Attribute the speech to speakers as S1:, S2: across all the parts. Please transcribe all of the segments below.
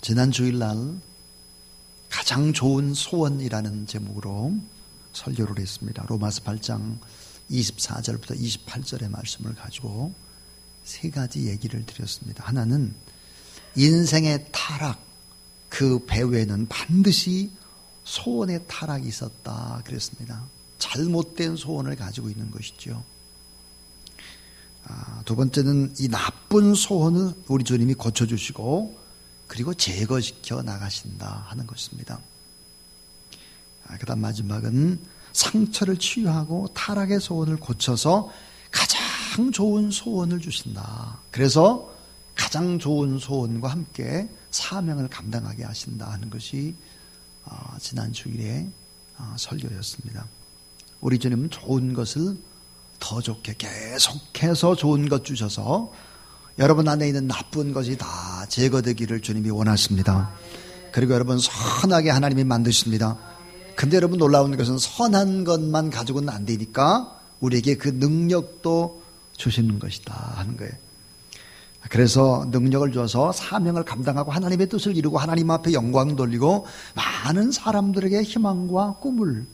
S1: 지난 주일날 가장 좋은 소원이라는 제목으로 설교를 했습니다. 로마서 8장 24절부터 28절의 말씀을 가지고 세 가지 얘기를 드렸습니다. 하나는 인생의 타락, 그 배후에는 반드시 소원의 타락이 있었다 그랬습니다. 잘못된 소원을 가지고 있는 것이죠. 두 번째는 이 나쁜 소원을 우리 주님이 고쳐주시고 그리고 제거시켜 나가신다 하는 것입니다. 그 다음 마지막은 상처를 치유하고 타락의 소원을 고쳐서 가장 좋은 소원을 주신다. 그래서 가장 좋은 소원과 함께 사명을 감당하게 하신다 하는 것이 지난 주일에 설교였습니다. 우리 주님은 좋은 것을 더 좋게 계속해서 좋은 것 주셔서 여러분 안에 있는 나쁜 것이 다 제거되기를 주님이 원하십니다. 그리고 여러분 선하게 하나님이 만드십니다. 근데 여러분 놀라운 것은 선한 것만 가지고는 안 되니까 우리에게 그 능력도 주시는 것이다 하는 거예요. 그래서 능력을 줘서 사명을 감당하고 하나님의 뜻을 이루고 하나님 앞에 영광 돌리고 많은 사람들에게 희망과 꿈을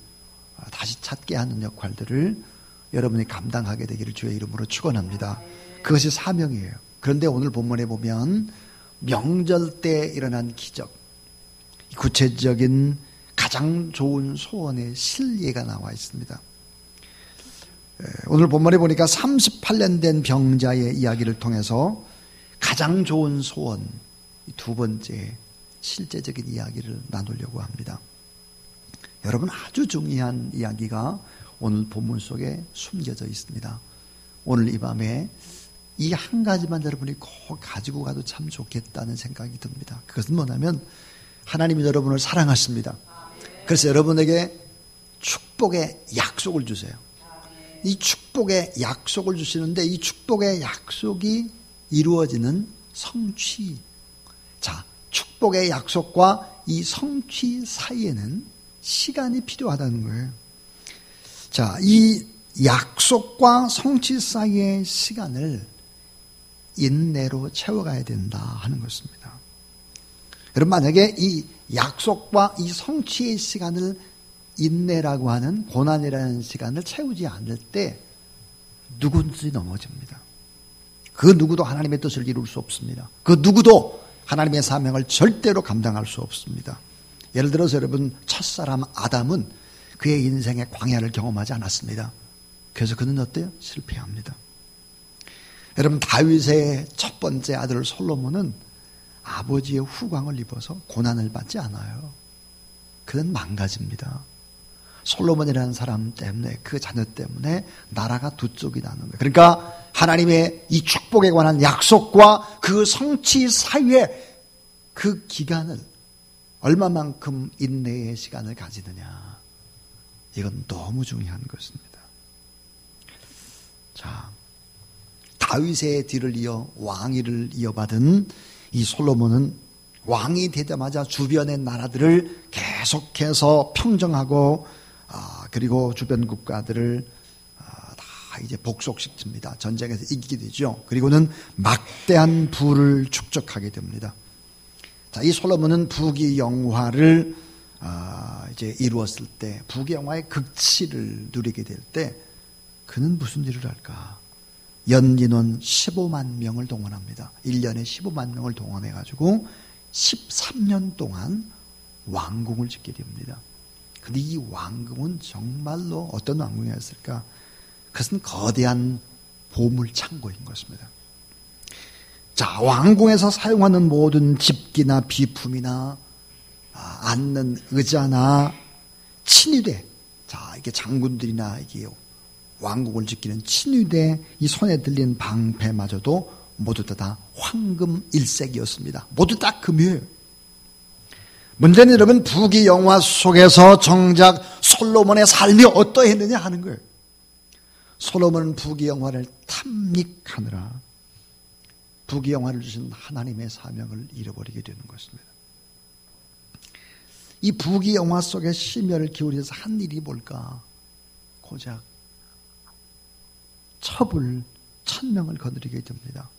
S1: 다시 찾게 하는 역할들을 여러분이 감당하게 되기를 주의 이름으로 축원합니다. 그것이 사명이에요. 그런데 오늘 본문에 보면 명절 때 일어난 기적, 구체적인 가장 좋은 소원의 실예가 나와 있습니다. 오늘 본문에 보니까 38년 된 병자의 이야기를 통해서 가장 좋은 소원, 두 번째 실제적인 이야기를 나누려고 합니다. 여러분 아주 중요한 이야기가 오늘 본문 속에 숨겨져 있습니다. 오늘 이 밤에 이 한 가지만 여러분이 꼭 가지고 가도 참 좋겠다는 생각이 듭니다. 그것은 뭐냐면 하나님이 여러분을 사랑하십니다. 그래서 여러분에게 축복의 약속을 주세요. 이 축복의 약속을 주시는데 이 축복의 약속이 이루어지는 성취. 자, 축복의 약속과 이 성취 사이에는 시간이 필요하다는 거예요. 자, 이 약속과 성취 사이의 시간을 인내로 채워가야 된다 하는 것입니다. 여러분 만약에 이 약속과 이 성취의 시간을 인내라고 하는 고난이라는 시간을 채우지 않을 때 누구든지 넘어집니다. 그 누구도 하나님의 뜻을 이룰 수 없습니다. 그 누구도 하나님의 사명을 절대로 감당할 수 없습니다. 예를 들어서 여러분 첫사람 아담은 그의 인생의 광야를 경험하지 않았습니다. 그래서 그는 어때요? 실패합니다. 여러분 다윗의 첫 번째 아들 솔로몬은 아버지의 후광을 입어서 고난을 받지 않아요. 그는 망가집니다. 솔로몬이라는 사람 때문에 그 자녀 때문에 나라가 두 쪽이 나는 거예요. 그러니까 하나님의 이 축복에 관한 약속과 그 성취 사이에 그 기간을 얼마만큼 인내의 시간을 가지느냐, 이건 너무 중요한 것입니다. 자, 다윗의 뒤를 이어 왕위를 이어받은 이 솔로몬은 왕이 되자마자 주변의 나라들을 계속해서 평정하고 그리고 주변 국가들을 다 이제 복속시킵니다. 전쟁에서 이기게 되죠. 그리고는 막대한 부를 축적하게 됩니다. 자, 이 솔로몬은 부귀영화를 이제 이루었을 때, 부귀영화의 극치를 누리게 될 때 그는 무슨 일을 할까? 연인원 15만 명을 동원합니다. 1년에 15만 명을 동원해가지고 13년 동안 왕궁을 짓게 됩니다. 근데 이 왕궁은 정말로 어떤 왕궁이었을까? 그것은 거대한 보물창고인 것입니다. 자, 왕궁에서 사용하는 모든 집기나 비품이나 앉는 의자나 친위대, 자, 이게 장군들이나 이게 왕국을 지키는 친위대, 이 손에 들린 방패마저도 모두 다 황금 일색이었습니다. 모두 다 금이에요. 문제는 여러분 부귀영화 속에서 정작 솔로몬의 삶이 어떠했느냐 하는 거예요. 솔로몬은 부귀영화를 탐닉하느라 부귀영화를 주신 하나님의 사명을 잃어버리게 되는 것입니다. 이 부귀영화 속에 심혈을 기울여서 한 일이 뭘까? 고작 첩을 1000명을 거느리게 됩니다.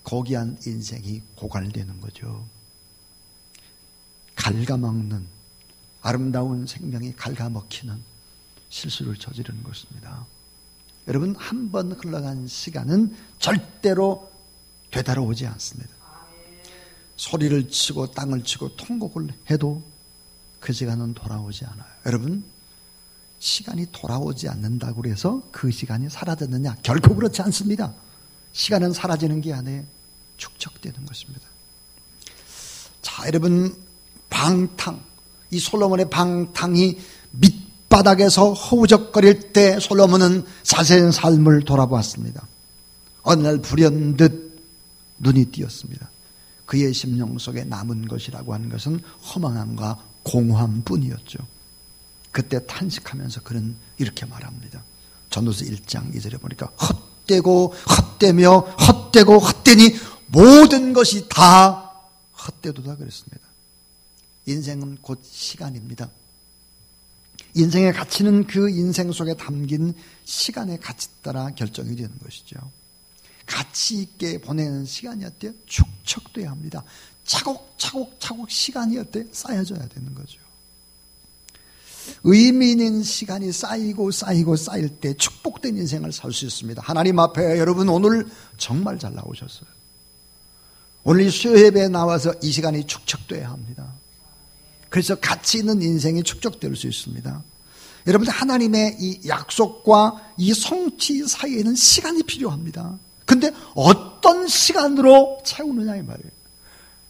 S1: 고귀한 인생이 고갈되는 거죠. 갉아먹는, 아름다운 생명이 갉아먹히는 실수를 저지르는 것입니다. 여러분, 한 번 흘러간 시간은 절대로 되돌아오지 않습니다. 소리를 치고 땅을 치고 통곡을 해도 그 시간은 돌아오지 않아요. 여러분, 시간이 돌아오지 않는다고 해서 그 시간이 사라졌느냐? 결코 그렇지 않습니다. 시간은 사라지는 게 아니에요. 축적되는 것입니다. 자, 여러분, 방탕, 이 솔로몬의 방탕이 밑바닥에서 허우적거릴 때 솔로몬은 자신의 삶을 돌아보았습니다. 어느 날 불현듯 눈이 띄었습니다. 그의 심령 속에 남은 것이라고 하는 것은 허망함과 공허함뿐이었죠. 그때 탄식하면서 그는 이렇게 말합니다. 전도서 1장 2절에 보니까 헛되고 헛되며 헛되고 헛되니 모든 것이 다 헛되도다 그랬습니다. 인생은 곧 시간입니다. 인생의 가치는 그 인생 속에 담긴 시간의 가치 따라 결정이 되는 것이죠. 가치 있게 보내는 시간이 어때요? 축적돼야 합니다. 차곡차곡 시간이 어때요? 쌓여져야 되는 거죠. 의미 있는 시간이 쌓이고 쌓일 때 축복된 인생을 살 수 있습니다. 하나님 앞에 여러분 오늘 정말 잘 나오셨어요. 오늘 수요 예배에 나와서 이 시간이 축적돼야 합니다. 그래서 가치 있는 인생이 축적될 수 있습니다. 여러분, 하나님의 이 약속과 이 성취 사이에는 시간이 필요합니다. 근데 어떤 시간으로 채우느냐 이 말이에요.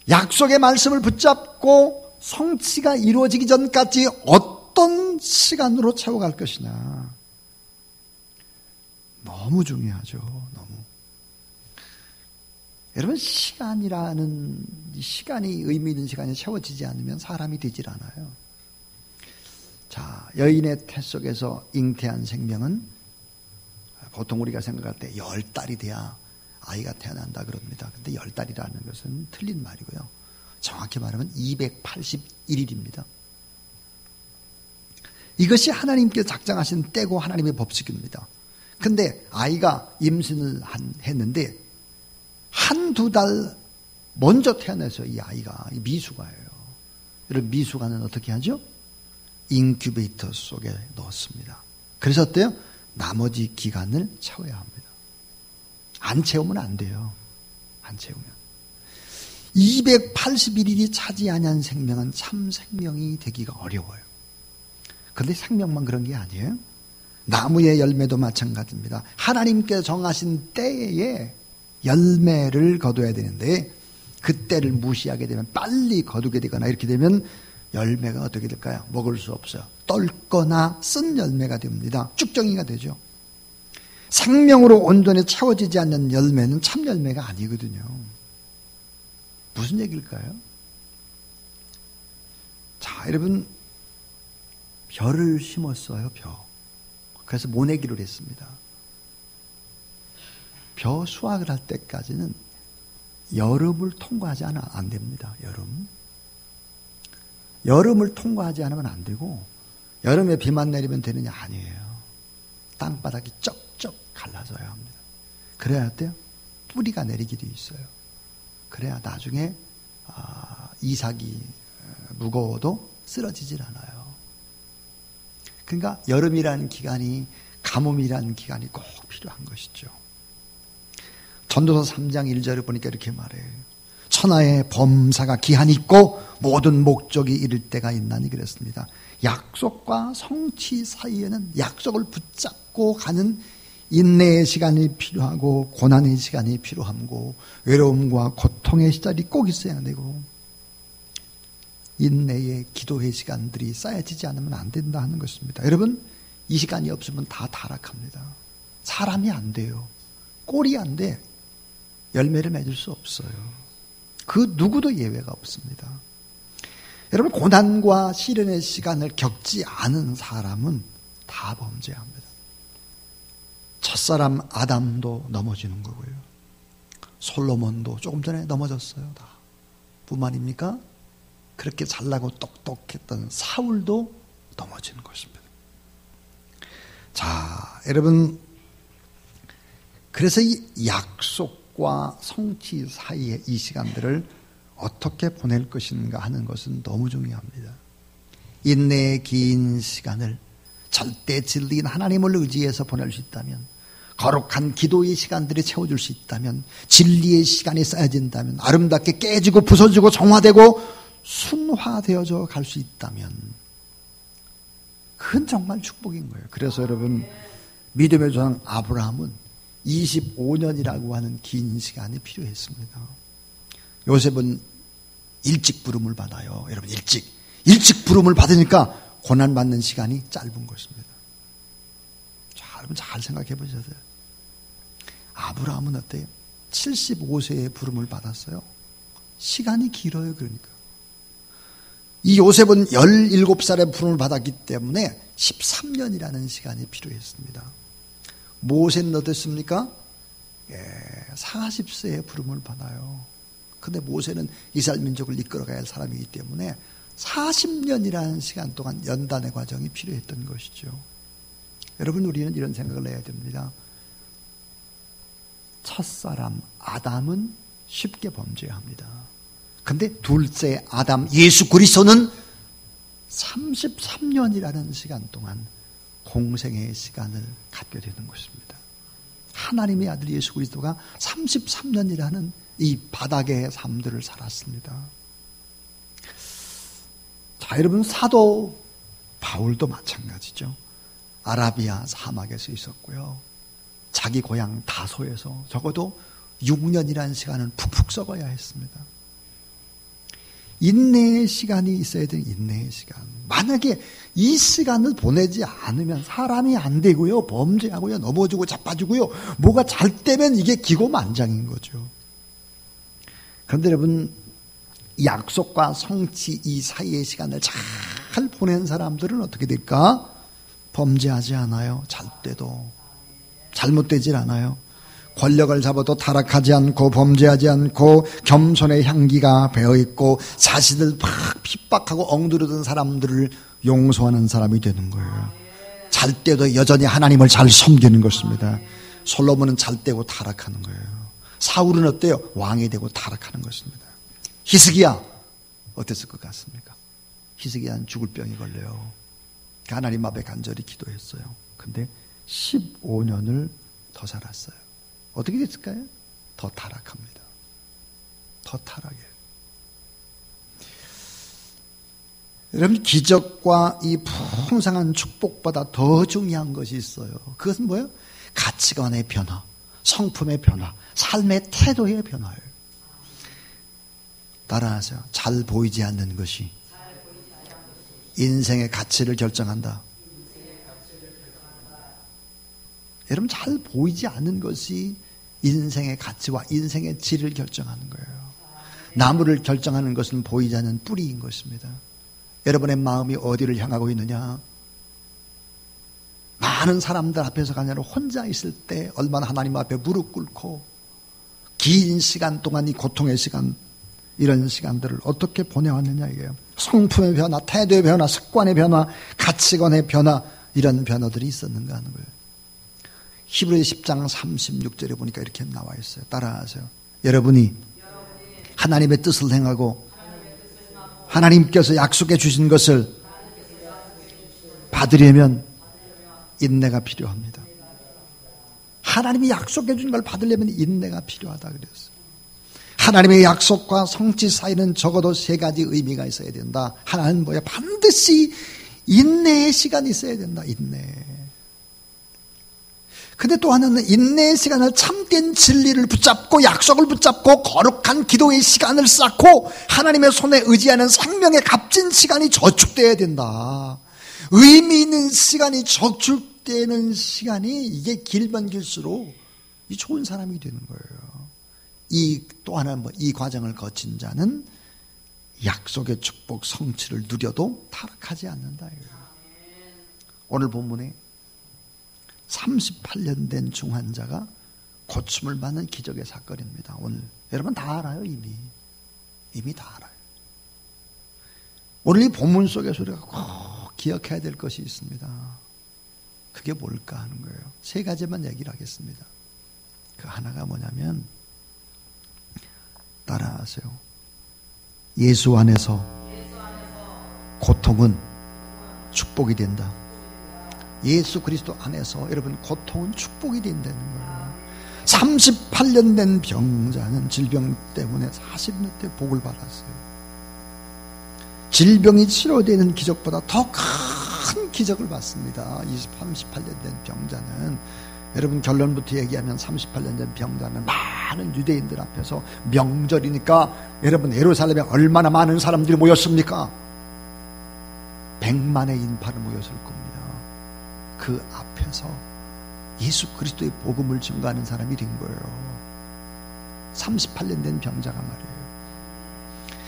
S1: 약속의 말씀을 붙잡고 성취가 이루어지기 전까지 어떤 시간으로 채워갈 것이냐. 너무 중요하죠. 너무. 여러분, 시간이라는 시간이 의미 있는 시간이 채워지지 않으면 사람이 되질 않아요. 자, 여인의 태 속에서 잉태한 생명은 보통 우리가 생각할 때 10달이 돼야 아이가 태어난다 그럽니다. 근데 10달이라는 것은 틀린 말이고요. 정확히 말하면 281일입니다. 이것이 하나님께서 작정하신 때고 하나님의 법칙입니다. 근데 아이가 임신을 했는데 한두 달 먼저 태어나서 이 아이가 미숙아예요. 여러분, 미숙아는 어떻게 하죠? 인큐베이터 속에 넣었습니다. 그래서 어때요? 나머지 기간을 채워야 합니다. 안 채우면 안 돼요. 안 채우면. 281일이 차지 아니한 생명은 참 생명이 되기가 어려워요. 그런데 생명만 그런 게 아니에요. 나무의 열매도 마찬가지입니다. 하나님께서 정하신 때에 열매를 거둬야 되는데 그 때를 무시하게 되면 빨리 거두게 되거나 이렇게 되면 열매가 어떻게 될까요? 먹을 수 없어요. 떫거나 쓴 열매가 됩니다. 쭉정이가 되죠. 생명으로 온전히 채워지지 않는 열매는 참 열매가 아니거든요. 무슨 얘기일까요? 자, 여러분, 벼를 심었어요. 벼. 그래서 모내기를 했습니다. 벼 수확을 할 때까지는 여름을 통과하지 않으면 안 됩니다. 여름을 통과하지 않으면 안 되고 여름에 비만 내리면 되느냐? 아니에요. 땅바닥이 쩍쩍 갈라져야 합니다. 그래야 돼요. 뿌리가 내리게 돼 있어요. 그래야 나중에 이삭이 무거워도 쓰러지질 않아요. 그러니까 여름이라는 기간이, 가뭄이라는 기간이 꼭 필요한 것이죠. 전도서 3장 1절을 보니까 이렇게 말해요. 천하의 범사가 기한이 있고 모든 목적이 이를 때가 있나니 그랬습니다. 약속과 성취 사이에는 약속을 붙잡고 가는 인내의 시간이 필요하고 고난의 시간이 필요하고 외로움과 고통의 시절이 꼭 있어야 되고 인내의 기도의 시간들이 쌓여지지 않으면 안 된다 하는 것입니다. 여러분, 이 시간이 없으면 다 타락합니다. 사람이 안 돼요. 꼴이 안 돼. 열매를 맺을 수 없어요. 그 누구도 예외가 없습니다. 여러분, 고난과 시련의 시간을 겪지 않은 사람은 다 범죄합니다. 첫사람 아담도 넘어지는 거고요. 솔로몬도 조금 전에 넘어졌어요. 다. 뿐만 아닙니까? 그렇게 잘나고 똑똑했던 사울도 넘어지는 것입니다. 자, 여러분, 그래서 이 약속과 성취 사이의 이 시간들을 어떻게 보낼 것인가 하는 것은 너무 중요합니다. 인내의 긴 시간을 절대 진리인 하나님을 의지해서 보낼 수 있다면, 거룩한 기도의 시간들이 채워줄 수 있다면, 진리의 시간이 쌓여진다면, 아름답게 깨지고 부서지고 정화되고 순화되어져 갈 수 있다면 그건 정말 축복인 거예요. 그래서 여러분, 믿음의 조상 아브라함은 25년이라고 하는 긴 시간이 필요했습니다. 요셉은 일찍 부름을 받아요. 여러분, 일찍 부름을 받으니까 고난받는 시간이 짧은 것입니다. 자, 여러분 잘 생각해 보셔야 돼요. 아브라함은 어때요? 75세에 부름을 받았어요. 시간이 길어요. 그러니까 이 요셉은 17살에 부름을 받았기 때문에 13년이라는 시간이 필요했습니다. 모세는 어땠습니까? 40세에 부름을 받아요. 근데 모세는 이스라엘 민족을 이끌어가야 할 사람이기 때문에 40년이라는 시간 동안 연단의 과정이 필요했던 것이죠. 여러분, 우리는 이런 생각을 해야 됩니다. 첫사람 아담은 쉽게 범죄합니다. 근데 둘째 아담 예수 그리스도는 33년이라는 시간 동안 공생의 시간을 갖게 되는 것입니다. 하나님의 아들 예수 그리스도가 33년이라는 이 바닥의 삶들을 살았습니다. 자, 여러분, 사도 바울도 마찬가지죠. 아라비아 사막에서 있었고요. 자기 고향 다소에서 적어도 6년이라는 시간은 푹푹 썩어야 했습니다. 인내의 시간이 있어야 되는 인내의 시간. 만약에 이 시간을 보내지 않으면 사람이 안 되고요, 범죄하고요, 넘어지고 자빠지고요, 뭐가 잘 되면 이게 기고만장인 거죠. 그런데 여러분, 약속과 성취 이 사이의 시간을 잘 보낸 사람들은 어떻게 될까? 범죄하지 않아요. 잘 때도 잘못되질 않아요. 권력을 잡아도 타락하지 않고 범죄하지 않고 겸손의 향기가 배어있고 자신을 막 핍박하고 엉두르던 사람들을 용서하는 사람이 되는 거예요. 잘 때도 여전히 하나님을 잘 섬기는 것입니다. 솔로몬은 잘 때고 타락하는 거예요. 사울은 어때요? 왕이 되고 타락하는 것입니다. 히스기야 어땠을 것 같습니까? 히스기야는 죽을 병이 걸려요. 하나님 앞에 간절히 기도했어요. 근데 15년을 더 살았어요. 어떻게 됐을까요? 더 타락합니다. 더 타락해요. 여러분, 기적과 이 풍성한 축복보다 더 중요한 것이 있어요. 그것은 뭐예요? 가치관의 변화, 성품의 변화, 삶의 태도의 변화예요. 따라하세요. 잘 보이지 않는 것이 인생의 가치를 결정한다. 여러분, 잘 보이지 않는 것이 인생의 가치와 인생의 질을 결정하는 거예요. 나무를 결정하는 것은 보이지 않는 뿌리인 것입니다. 여러분의 마음이 어디를 향하고 있느냐? 많은 사람들 앞에서가 아니라 혼자 있을 때 얼마나 하나님 앞에 무릎 꿇고 긴 시간 동안 이 고통의 시간, 이런 시간들을 어떻게 보내왔느냐 이게요. 성품의 변화, 태도의 변화, 습관의 변화, 가치관의 변화, 이런 변화들이 있었는가 하는 거예요. 히브리서 10장 36절에 보니까 이렇게 나와 있어요. 따라하세요. 여러분이 하나님의 뜻을 행하고 하나님께서 약속해 주신 것을 받으려면 인내가 필요합니다. 하나님이 약속해 준 걸 받으려면 인내가 필요하다 그랬어요. 하나님의 약속과 성취 사이는 적어도 세 가지 의미가 있어야 된다. 하나는 뭐야? 반드시 인내의 시간이 있어야 된다. 인내. 근데 또 하나는 인내의 시간을 참된 진리를 붙잡고 약속을 붙잡고 거룩한 기도의 시간을 쌓고 하나님의 손에 의지하는 생명의 값진 시간이 저축되어야 된다. 의미 있는 시간이 저축되는 시간이 이게 길면 길수록 이 좋은 사람이 되는 거예요. 또 하나는 이 과정을 거친 자는 약속의 축복 성취를 누려도 타락하지 않는다. 오늘 본문에 38년 된 중환자가 고침을 받는 기적의 사건입니다. 오늘 여러분 다 알아요. 이미 다 알아요. 오늘 이 본문 속에서 우리가 꼭 기억해야 될 것이 있습니다. 그게 뭘까 하는 거예요. 세 가지만 얘기를 하겠습니다. 그 하나가 뭐냐면, 따라하세요. 예수 안에서 고통은 축복이 된다. 예수 그리스도 안에서 여러분 고통은 축복이 된다는 거예요. 38년 된 병자는 질병 때문에 40년 때 복을 받았어요. 질병이 치료되는 기적보다 더 큰 기적을 받습니다. 38년 된 병자는. 여러분 결론부터 얘기하면 38년 된 병자는 많은 유대인들 앞에서 명절이니까 여러분 예루살렘에 얼마나 많은 사람들이 모였습니까? 100만의 인파를 모였을 겁니다. 그 앞에서 예수 그리스도의 복음을 증거하는 사람이 된 거예요. 38년 된 병자가 말이에요.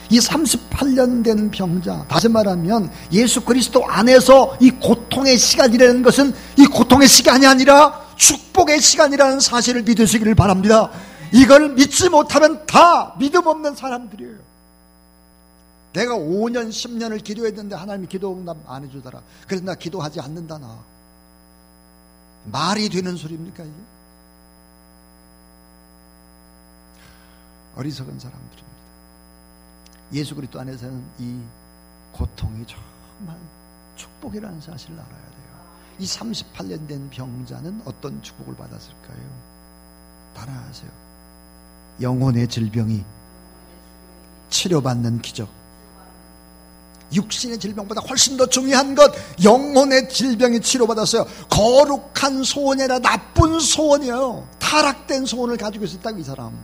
S1: 이 38년 된 병자, 다시 말하면 예수 그리스도 안에서 이 고통의 시간이라는 것은 이 고통의 시간이 아니라 축복의 시간이라는 사실을 믿으시기를 바랍니다. 이걸 믿지 못하면 다 믿음 없는 사람들이에요. 내가 5년 10년을 기도했는데 하나님이 기도응답 안 해주더라. 그래서 나 기도하지 않는다. 나 말이 되는 소리입니까 이게? 어리석은 사람들입니다. 예수 그리스도 안에서는 이 고통이 정말 축복이라는 사실을 알아야 돼요. 이 38년 된 병자는 어떤 축복을 받았을까요? 따라하세요. 영혼의 질병이 치료받는 기적. 육신의 질병보다 훨씬 더 중요한 것, 영혼의 질병이 치료받았어요. 거룩한 소원이 아니라 나쁜 소원이에요. 타락된 소원을 가지고 있었다고 이 사람.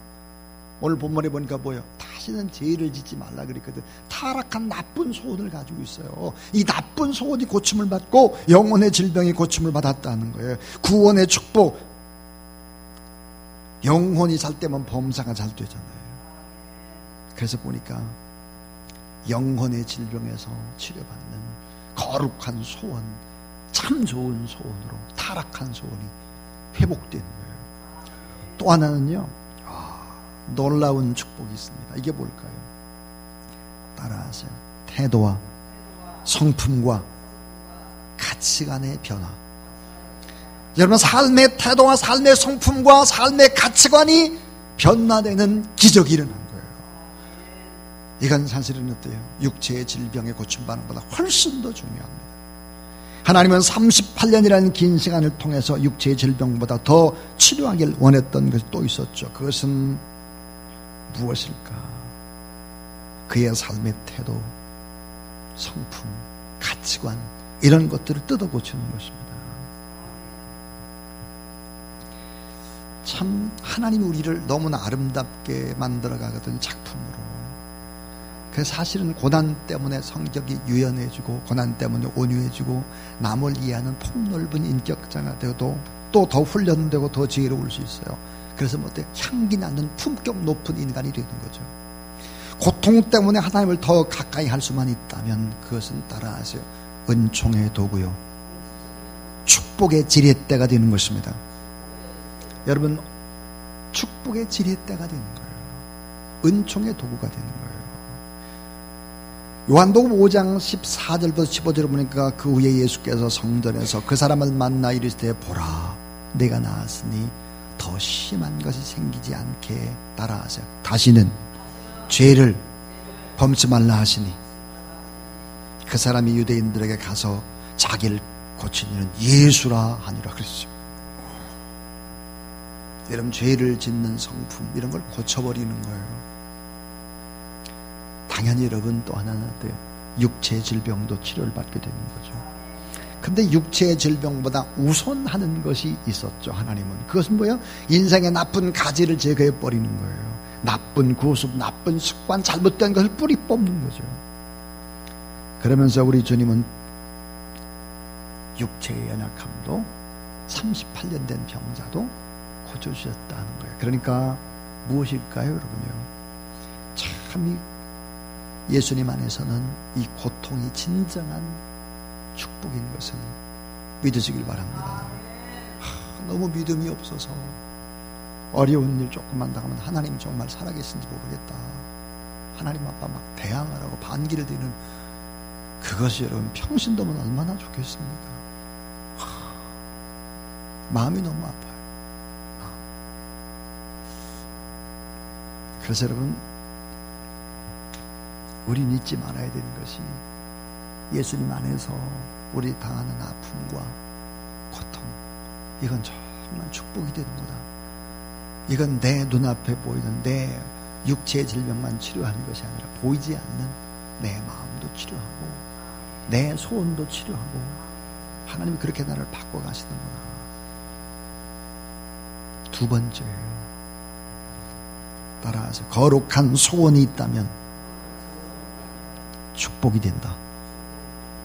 S1: 오늘 본문에 보니까 뭐예요? 다시는 죄를 짓지 말라 그랬거든. 타락한 나쁜 소원을 가지고 있어요. 이 나쁜 소원이 고침을 받고 영혼의 질병이 고침을 받았다는 거예요. 구원의 축복. 영혼이 잘 되면 범사가 잘 되잖아요. 그래서 보니까 영혼의 질병에서 치료받는 거룩한 소원, 참 좋은 소원으로 타락한 소원이 회복되는 거예요. 또 하나는요, 놀라운 축복이 있습니다. 이게 뭘까요? 따라하세요. 태도와 성품과 가치관의 변화. 여러분 삶의 태도와 삶의 성품과 삶의 가치관이 변화되는 기적이 일어난 거예요. 이건 사실은 어때요? 육체의 질병의 고침받는 것보다 훨씬 더 중요합니다. 하나님은 38년이라는 긴 시간을 통해서 육체의 질병보다 더 치료하길 원했던 것이 또 있었죠. 그것은 무엇일까? 그의 삶의 태도, 성품, 가치관 이런 것들을 뜯어 고치는 것입니다. 참 하나님이 우리를 너무나 아름답게 만들어 가거든 작품으로. 그래서 사실은 고난 때문에 성격이 유연해지고 고난 때문에 온유해지고 남을 이해하는 폭넓은 인격자가 되어도 또 더 훈련되고 더 지혜로울 수 있어요. 그래서 뭐 어때? 향기 나는 품격 높은 인간이 되는 거죠. 고통 때문에 하나님을 더 가까이 할 수만 있다면 그것은 따라하세요. 은총의 도구요, 축복의 지렛대가 되는 것입니다. 여러분, 축복의 지렛대가 되는 거예요. 은총의 도구가 되는 거예요. 요한복음 5장 14절부터 15절을 보니까 그 후에 예수께서 성전에서 그 사람을 만나 이르시되 보라, 내가 나았으니 더 심한 것이 생기지 않게 따라하세요. 다시는 죄를 범치 말라 하시니 그 사람이 유대인들에게 가서 자기를 고친 이는 예수라 하니라 그랬어요. 여러분, 죄를 짓는 성품 이런 걸 고쳐버리는 거예요. 당연히 여러분 또 하나는 어때요? 육체의 질병도 치료를 받게 되는 거죠. 근데 육체의 질병보다 우선하는 것이 있었죠. 하나님은. 그것은 뭐예요? 인생의 나쁜 가지를 제거해 버리는 거예요. 나쁜 구습, 나쁜 습관, 잘못된 것을 뿌리 뽑는 거죠. 그러면서 우리 주님은 육체의 연약함도 38년 된 병자도 고쳐주셨다는 거예요. 그러니까 무엇일까요, 여러분요? 참 예수님 안에서는 이 고통이 진정한 축복인 것을 믿으시길 바랍니다. 너무 믿음이 없어서 어려운 일 조금만 당하면 하나님 정말 살아계신지 모르겠다. 하나님 앞에 막 대항하라고 반기를 드는 그것이 여러분 평신도면 얼마나 좋겠습니까? 마음이 너무 아파요. 그래서 여러분 우린 잊지 말아야 되는 것이 예수님 안에서 우리 당하는 아픔과 고통, 이건 정말 축복이 되는 거다. 이건 내 눈앞에 보이는 내 육체의 질병만 치료하는 것이 아니라 보이지 않는 내 마음도 치료하고 내 소원도 치료하고 하나님이 그렇게 나를 바꿔가시는구나. 두 번째예요. 따라서 거룩한 소원이 있다면 축복이 된다.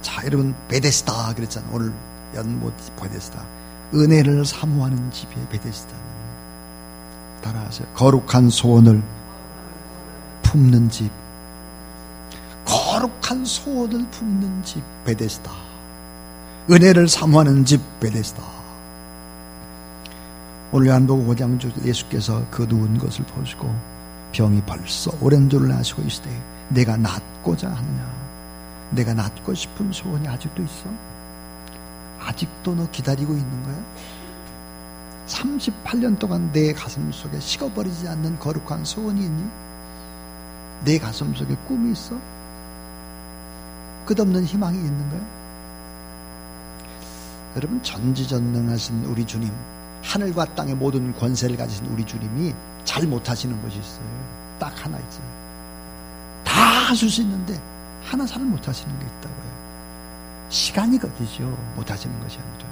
S1: 자, 여러분 베데스다 그랬잖아요. 오늘 연못 베데스다. 은혜를 사모하는 집이 베데스다는. 따라하세요. 거룩한 소원을 품는 집. 거룩한 소원을 품는 집 베데스다. 은혜를 사모하는 집 베데스다. 오늘 요한복음 5장 중 예수께서 그 누운 것을 보시고 병이 벌써 오랜 줄을 아시고 있으되 내가 낫고자 하느냐. 내가 낫고 싶은 소원이 아직도 있어? 아직도 너 기다리고 있는 거야? 38년 동안 내 가슴 속에 식어버리지 않는 거룩한 소원이 있니? 내 가슴 속에 꿈이 있어? 끝없는 희망이 있는 거야? 여러분, 전지전능하신 우리 주님, 하늘과 땅의 모든 권세를 가지신 우리 주님이 잘 못하시는 것이 있어요. 딱 하나 있어요. 다 하실 수 있는데 하나 잘 못하시는 게 있다고요. 시간이 걸리죠. 못하시는 것이 아니라.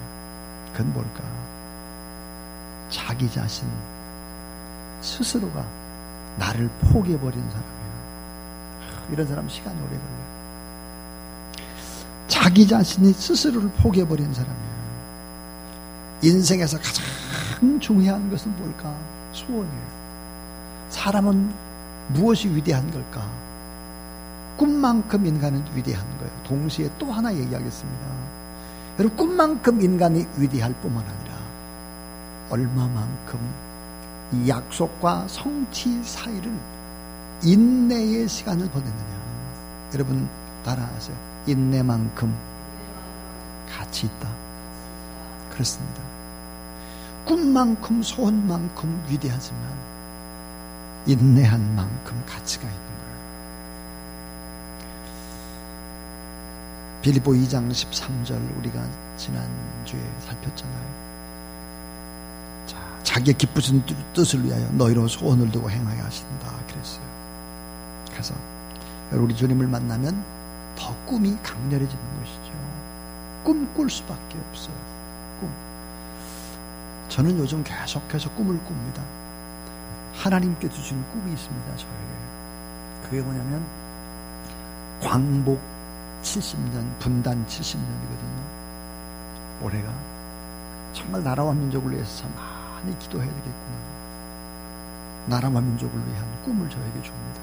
S1: 그건 뭘까? 자기 자신 스스로가 나를 포기해버린 사람이에요. 이런 사람 시간이 오래 걸려요. 자기 자신이 스스로를 포기해버린 사람이에요. 인생에서 가장 중요한 것은 뭘까? 소원이에요. 사람은 무엇이 위대한 걸까? 꿈만큼 인간은 위대한 거예요. 동시에 또 하나 얘기하겠습니다. 여러분, 꿈만큼 인간이 위대할 뿐만 아니라 얼마만큼 이 약속과 성취 사이를 인내의 시간을 보냈느냐. 여러분 따라하세요. 인내만큼 가치 있다. 그렇습니다. 꿈만큼 소원만큼 위대하지만 인내한 만큼 가치가 있는 거예요. 빌립보 2장 13절 우리가 지난주에 살폈잖아요. 자, 자기의 기쁘신 뜻을 위하여 너희로 소원을 두고 행하여 하신다 그랬어요. 그래서 우리 주님을 만나면 더 꿈이 강렬해지는 것이죠. 꿈꿀 수밖에 없어요. 꿈. 저는 요즘 계속해서 꿈을 꿉니다. 하나님께 주신 꿈이 있습니다. 저에게. 그게 뭐냐면 광복 70년, 분단 70년이거든요. 올해가 정말 나라와 민족을 위해서 참 많이 기도해야 되겠구나. 나라와 민족을 위한 꿈을 저에게 줍니다.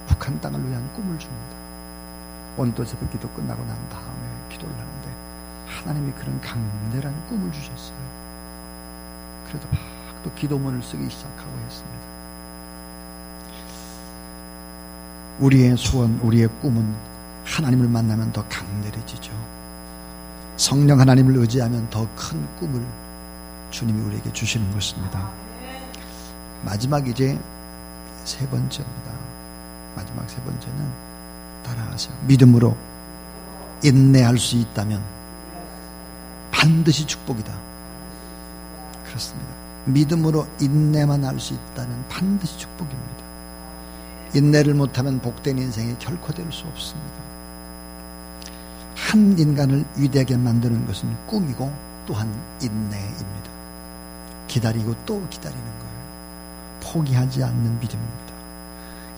S1: 북한 땅을 위한 꿈을 줍니다. 오늘도 새벽 기도 끝나고 난 다음에 기도를 하는데 하나님이 그런 강렬한 꿈을 주셨어요. 그래도 막 또 기도문을 쓰기 시작하고 했습니다. 우리의 소원, 우리의 꿈은 하나님을 만나면 더 강렬해지죠. 성령 하나님을 의지하면 더 큰 꿈을 주님이 우리에게 주시는 것입니다. 마지막 이제 세 번째입니다. 마지막 세 번째는 따라하세요. 믿음으로 인내할 수 있다면 반드시 축복이다. 그렇습니다. 믿음으로 인내만 할 수 있다면 반드시 축복입니다. 인내를 못하면 복된 인생이 결코 될 수 없습니다. 한 인간을 위대하게 만드는 것은 꿈이고 또한 인내입니다. 기다리고 또 기다리는 거예요. 포기하지 않는 믿음입니다.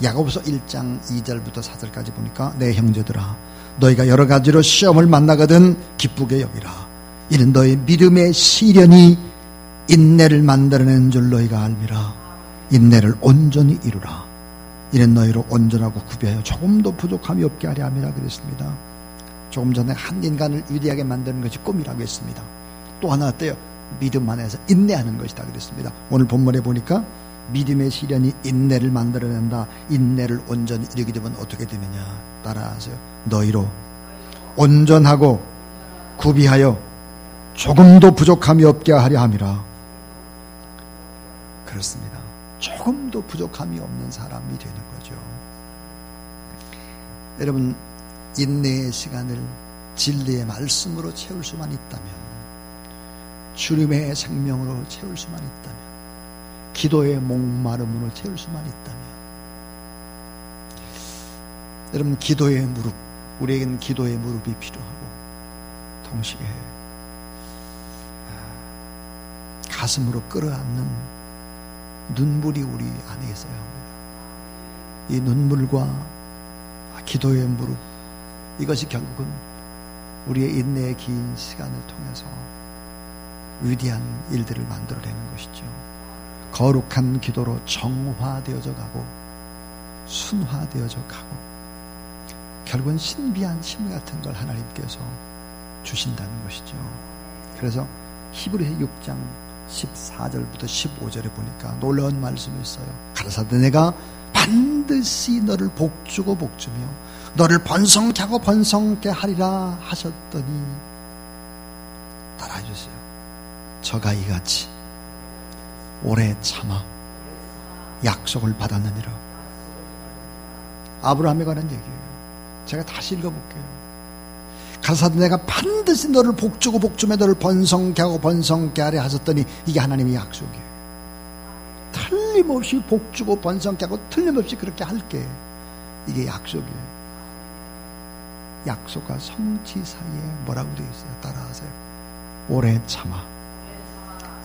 S1: 야고보서 1장 2절부터 4절까지 보니까 내 형제들아 너희가 여러 가지로 시험을 만나거든 기쁘게 여기라. 이는 너희 믿음의 시련이 인내를 만들어낸 줄 너희가 알미라. 인내를 온전히 이루라. 이는 너희로 온전하고 구비하여 조금도 부족함이 없게 하려 함이라 그랬습니다. 조금 전에 한 인간을 위대하게 만드는 것이 꿈이라고 했습니다. 또 하나 어때요? 믿음 안에서 인내하는 것이다 그랬습니다. 오늘 본문에 보니까 믿음의 시련이 인내를 만들어낸다. 인내를 온전히 이루게 되면 어떻게 되느냐. 따라하세요. 너희로 온전하고 구비하여 조금도 부족함이 없게 하려 함이라. 그렇습니다. 조금도 부족함이 없는 사람이 되는 거죠. 여러분, 인내의 시간을 진리의 말씀으로 채울 수만 있다면, 주님의 생명으로 채울 수만 있다면, 기도의 목마름으로 채울 수만 있다면, 여러분, 기도의 무릎, 우리에겐 기도의 무릎이 필요하고, 동시에 가슴으로 끌어안는 눈물이 우리 안에 있어야 합니다. 이 눈물과 기도의 무릎, 이것이 결국은 우리의 인내의 긴 시간을 통해서 위대한 일들을 만들어내는 것이죠. 거룩한 기도로 정화되어져 가고 순화되어져 가고, 결국은 신비한 힘 같은 걸 하나님께서 주신다는 것이죠. 그래서 히브리서 6장 14절부터 15절에 보니까 놀라운 말씀이 있어요. 가라사대 내가 반드시 너를 복주고 복주며 너를 번성케 하고 번성케 하리라 하셨더니, 따라해주세요. 저가 이같이 오래 참아 약속을 받았느니라. 아브라함에 관한 얘기예요. 제가 다시 읽어볼게요. 가라사대 내가 반드시 너를 복주고 복주며 너를 번성케 하고 번성케 하리 하셨더니, 이게 하나님의 약속이에요. 틀림없이 복주고 번성케 하고 틀림없이 그렇게 할게. 이게 약속이에요. 약속과 성취 사이에 뭐라고 되어 있어요? 따라하세요. 오래 참아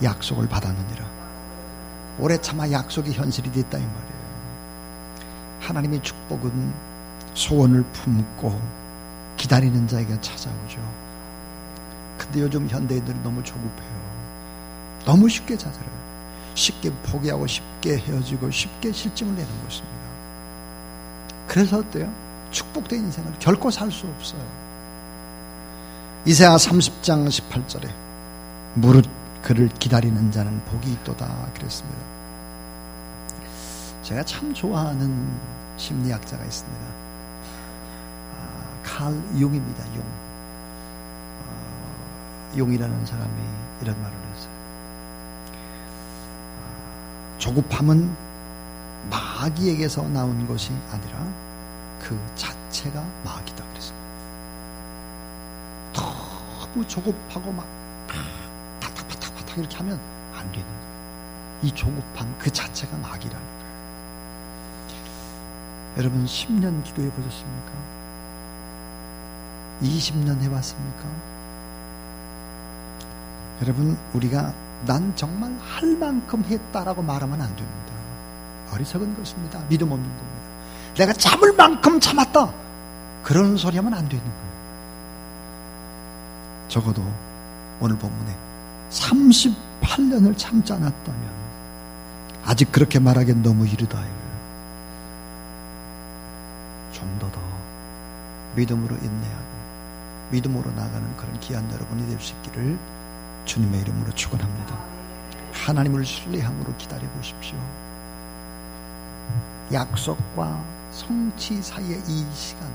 S1: 약속을 받았느니라. 오래 참아 약속이 현실이 됐다 이 말이에요. 하나님의 축복은 소원을 품고 기다리는 자에게 찾아오죠. 근데 요즘 현대인들이 너무 조급해요. 너무 쉽게 좌절해요. 쉽게 포기하고 쉽게 헤어지고 쉽게 실증을 내는 것입니다. 그래서 어때요? 축복된 인생을 결코 살 수 없어요. 이사야 30장 18절에 무릇 그를 기다리는 자는 복이 있도다 그랬습니다. 제가 참 좋아하는 심리학자가 있습니다. 칼 융입니다. 융이라는 사람이 이런 말을 했어요. 조급함은 마귀에게서 나온 것이 아니라 그 자체가 마귀다 그랬습니다. 너무 조급하고 막 탁탁탁탁탁 이렇게 하면 안 되는 거예요. 이 조급함 그 자체가 마귀라는 거예요. 여러분 10년 기도해 보셨습니까? 20년 해봤습니까? 여러분, 우리가 난 정말 할 만큼 했다라고 말하면 안 됩니다. 어리석은 것입니다. 믿음 없는 겁니다. 내가 참을 만큼 참았다, 그런 소리 하면 안 되는 거예요. 적어도 오늘 본문에 38년을 참지 않았다면 아직 그렇게 말하기엔 너무 이르다. 좀 더 믿음으로 인내하고 믿음으로 나가는 그런 귀한 여러분이 될 수 있기를 주님의 이름으로 축원합니다. 하나님을 신뢰함으로 기다려 보십시오. 약속과 성취 사이의 이 시간을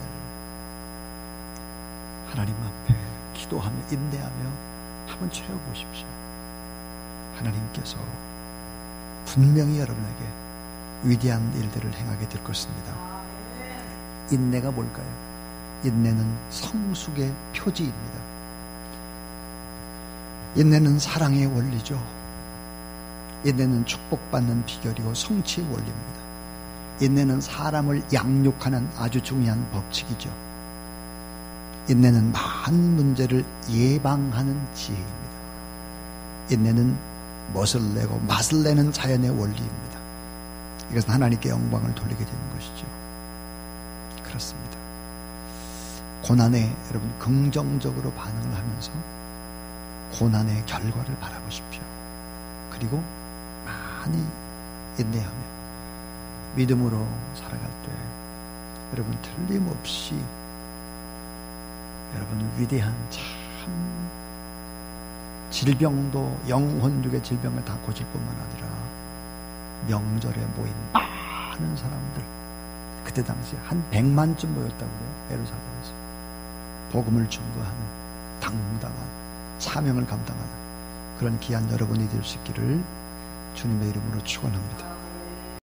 S1: 하나님 앞에 기도하며 인내하며 한번 채워보십시오. 하나님께서 분명히 여러분에게 위대한 일들을 행하게 될 것입니다. 인내가 뭘까요? 인내는 성숙의 표지입니다. 인내는 사랑의 원리죠. 인내는 축복받는 비결이고 성취의 원리입니다. 인내는 사람을 양육하는 아주 중요한 법칙이죠. 인내는 많은 문제를 예방하는 지혜입니다. 인내는 멋을 내고 맛을 내는 자연의 원리입니다. 이것은 하나님께 영광을 돌리게 되는 것이죠. 그렇습니다. 고난에 여러분 긍정적으로 반응을 하면서 고난의 결과를 바라보십시오. 그리고 많이 인내하며 믿음으로 살아갈 때 여러분 틀림없이 여러분 위대한 참 질병도 영혼육의 질병을 다 고칠 뿐만 아니라 명절에 모인 많은 사람들, 그때 당시에 한 100만쯤 모였다고요. 예루살렘에서 복음을 증거하는 당당한 사명을 감당하는 그런 귀한 여러분이 될 수 있기를 주님의 이름으로 축원합니다.